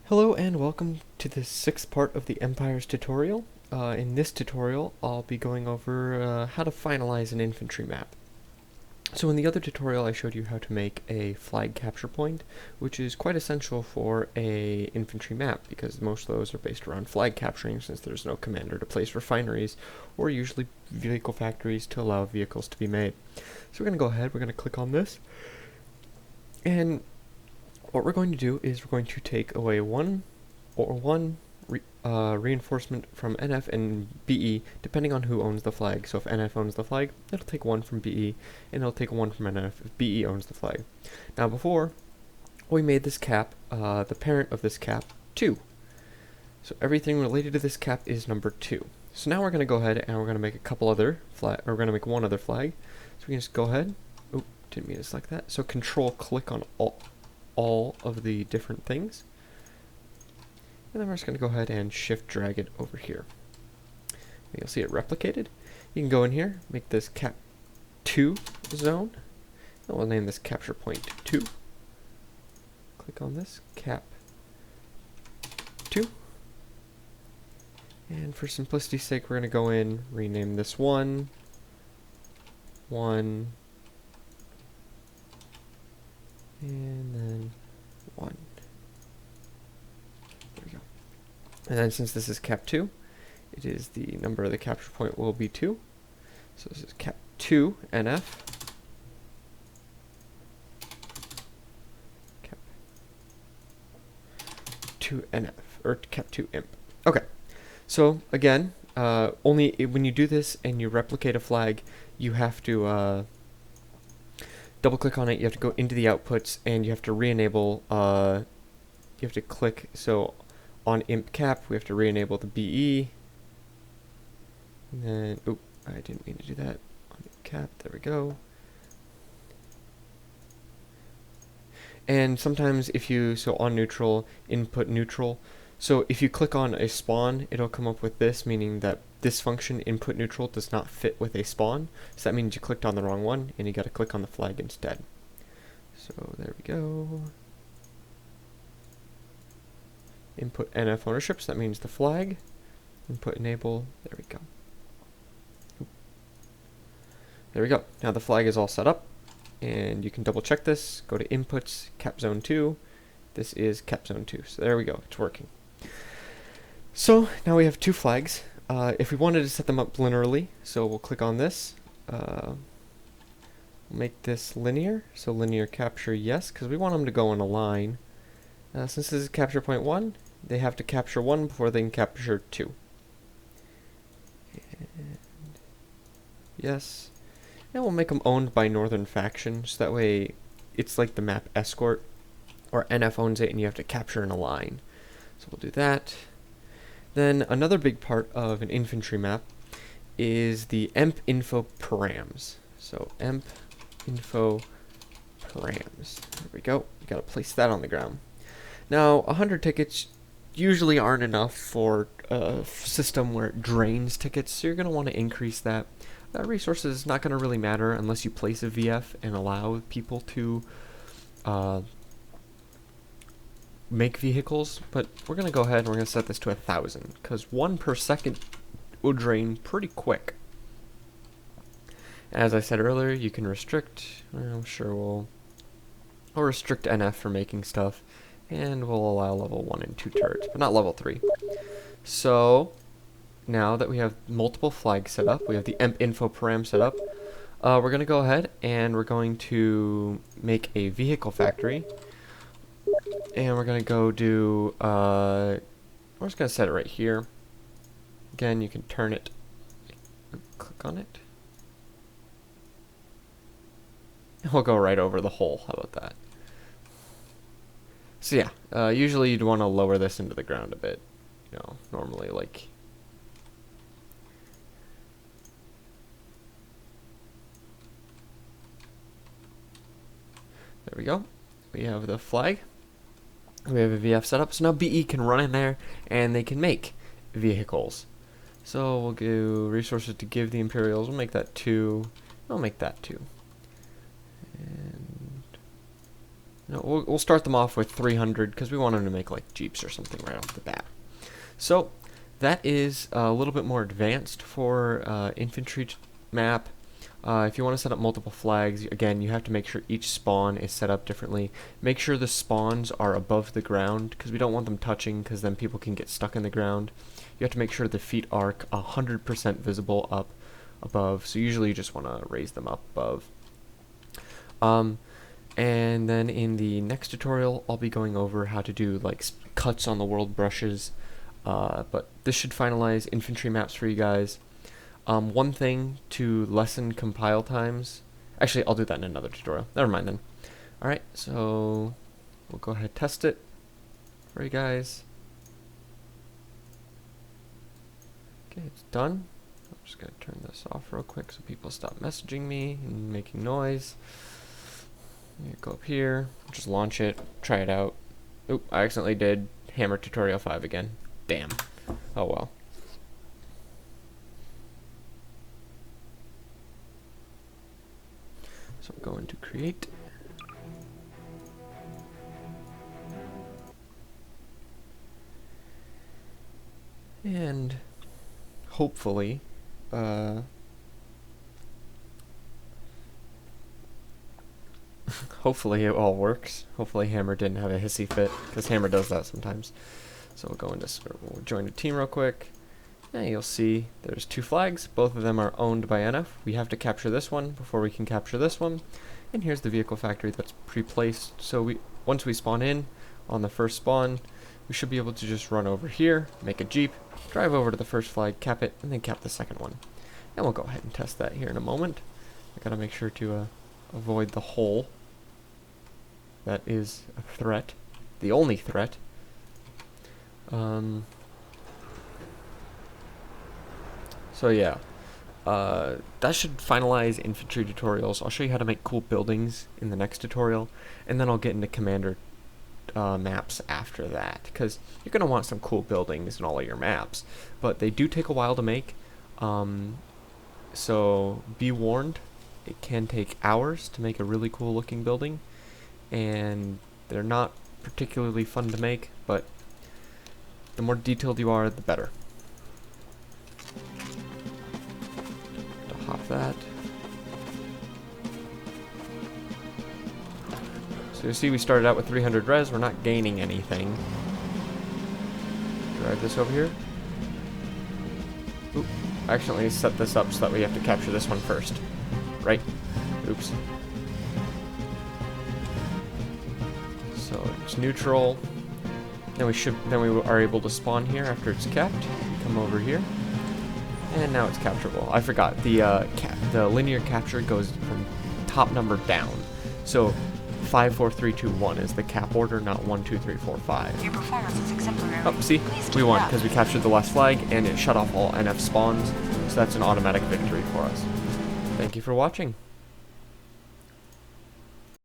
Hello and welcome to the sixth part of the Empires tutorial. In this tutorial, I'll be going over how to finalize an infantry map. So in the other tutorial, I showed you how to make a flag capture point, which is quite essential for a infantry map because most of those are based around flag capturing since there's no commander to place refineries or usually vehicle factories to allow vehicles to be made. So we're going to go ahead, we're going to click on this, and what we're going to do is we're going to take away one reinforcement from NF and BE depending on who owns the flag. So if NF owns the flag, it'll take one from BE, and it'll take one from NF if BE owns the flag. Now before, we made this cap, the parent of this cap, 2. So everything related to this cap is number 2. So now we're going to go ahead and we're going to make a couple other flag, or we're going to make one other flag. So we can just go ahead. Oh, didn't mean to select that. So control click on all of the different things. And then we're just going to go ahead and shift drag it over here. And you'll see it replicated. You can go in here, make this cap 2 zone. And we'll name this capture point 2. Click on this, cap 2. And for simplicity's sake, we're going to go in, rename this 1, and then 1. There we go. And then since this is cap 2, it is the number of the capture point will be 2. So this is cap 2 NF. Cap 2 NF, or cap 2 imp. Okay. So again, only when you do this and you replicate a flag, you have to double click on it, you have to go into the outputs, and you have to re-enable, you have to click, so on imp cap, we have to re-enable the BE, and then, oop, I didn't mean to do that, on imp cap, there we go. And sometimes if you, so on neutral, input neutral, so if you click on a spawn, it'll come up with this, meaning that this function, input neutral, does not fit with a spawn. So that means you clicked on the wrong one, and you got to click on the flag instead. So there we go. Input NF ownership, so that means the flag. Input enable, there we go. There we go. Now the flag is all set up, and you can double check this. Go to inputs, cap zone 2. This is cap zone 2. So there we go, it's working. So now we have 2 flags. If we wanted to set them up linearly, so we'll click on this. We'll make this linear, so linear capture yes, because we want them to go in a line. Since this is capture point 1, they have to capture 1 before they can capture 2. And yes. And we'll make them owned by Northern Faction, so that way it's like the map escort, or NF owns it and you have to capture in a line. So we'll do that. Then another big part of an infantry map is the emp info params. So emp info params. There we go. You gotta place that on the ground. Now 100 tickets usually aren't enough for a system where it drains tickets, so you're gonna want to increase that. That resource is not gonna really matter unless you place a VF and allow people to make vehicles, but we're going to go ahead and we're going to set this to 1,000 because 1 per second will drain pretty quick. As I said earlier, you can restrict. I'm sure we'll restrict NF for making stuff, and we'll allow level 1 and 2 turrets, but not level 3. So now that we have multiple flags set up, we have the emp info param set up, we're going to go ahead and we're going to make a vehicle factory. And we're going to go do, we're just going to set it right here. Again, you can turn it, click on it. And we'll go right over the hole. How about that? So yeah, usually you'd want to lower this into the ground a bit. You know, normally like... There we go. We have the flag. We have a VF set up, so now BE can run in there and they can make vehicles. So we'll do resources to give the Imperials. We'll make that 2. I'll make that 2. And No, we'll start them off with 300 because we want them to make like jeeps or something right off the bat. So that is a little bit more advanced for infantry map. If you want to set up multiple flags, again, you have to make sure each spawn is set up differently. Make sure the spawns are above the ground because we don't want them touching because then people can get stuck in the ground. You have to make sure the feet are 100% visible up above. So usually you just want to raise them up above. And then in the next tutorial, I'll be going over how to do like cuts on the world brushes. But this should finalize infantry maps for you guys. One thing to lessen compile times. Actually, I'll do that in another tutorial. Never mind then. Alright, so we'll go ahead and test it for you guys. Okay, it's done. I'm just going to turn this off real quick so people stop messaging me and making noise. Go up here, just launch it, try it out. Oop, I accidentally did Hammer Tutorial 5 again. Damn. Oh well. So I'm going to create. And hopefully, hopefully it all works. Hopefully Hammer didn't have a hissy fit, because Hammer does that sometimes. So we'll go into, we'll join a team real quick. And you'll see there's two flags. Both of them are owned by NF. We have to capture this one before we can capture this one. And here's the vehicle factory that's pre-placed. So once we spawn in on the first spawn, we should be able to just run over here, make a Jeep, drive over to the first flag, cap it, and then cap the second one. And we'll go ahead and test that here in a moment. I gotta make sure to avoid the hole. That is a threat. The only threat. So yeah, that should finalize infantry tutorials. I'll show you how to make cool buildings in the next tutorial, and then I'll get into commander maps after that, because you're going to want some cool buildings in all of your maps, but they do take a while to make, so be warned, it can take hours to make a really cool looking building, and they're not particularly fun to make, but the more detailed you are, the better. Hop that. So you see we started out with 300 res, we're not gaining anything. Drive this over here. Oop, I accidentally set this up so that we have to capture this one first. Right? Oops. So it's neutral. Then we are able to spawn here after it's capped. Come over here. And now it's capturable. I forgot, the linear capture goes from top number down. So 5, 4, 3, 2, 1 is the cap order, not 1, 2, 3, 4, 5. Your performance is exemplary. Oh, see? We won because we captured the last flag and it shut off all NF spawns. So that's an automatic victory for us. Thank you for watching.